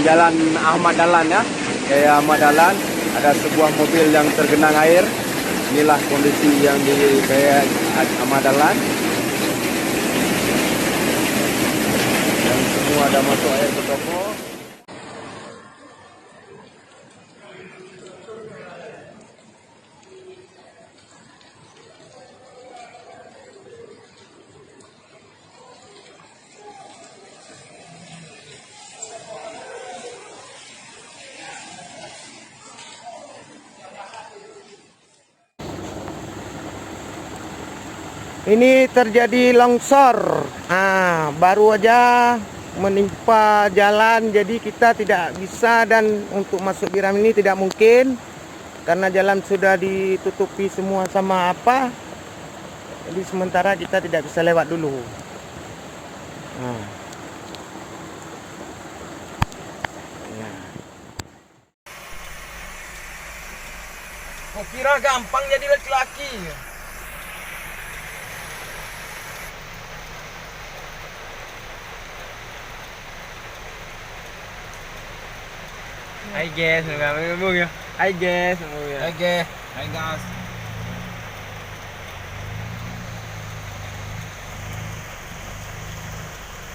Jalan Ahmad Dahlan ya. Kayak Ahmad Dahlan ada sebuah mobil yang tergenang air. Inilah kondisi yang di kayak Ahmad Dahlan. Dan semua ada masuk air ke toko. Ini terjadi longsor, baru aja menimpa jalan, jadi kita tidak bisa, dan untuk masuk Biram ini tidak mungkin karena jalan sudah ditutupi semua sama apa. Jadi sementara kita tidak bisa lewat dulu. Kau kira gampang jadi laki-laki? Hai guys, ngomong ya. Hai guys, ngomong ya. Hai guys.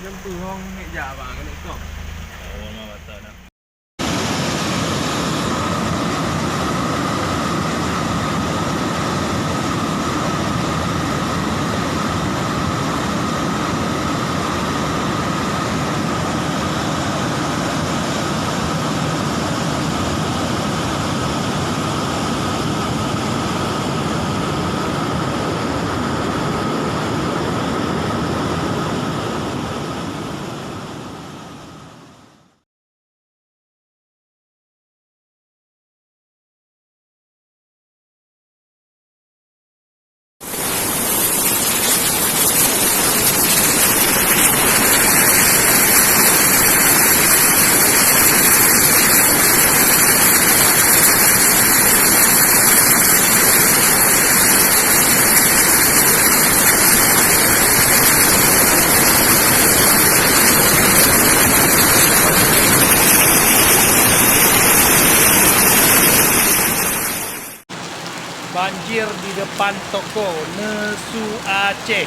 Jam turong ni ja bang ni kau. Oh, mau betul dah. Banjir di depan toko Nesu Aceh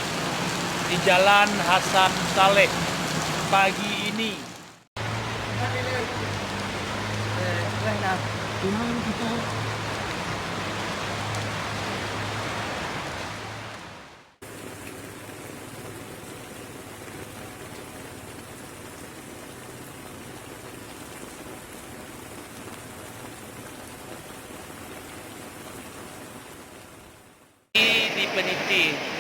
di Jalan Hasan Saleh pagi ini. Di Peniti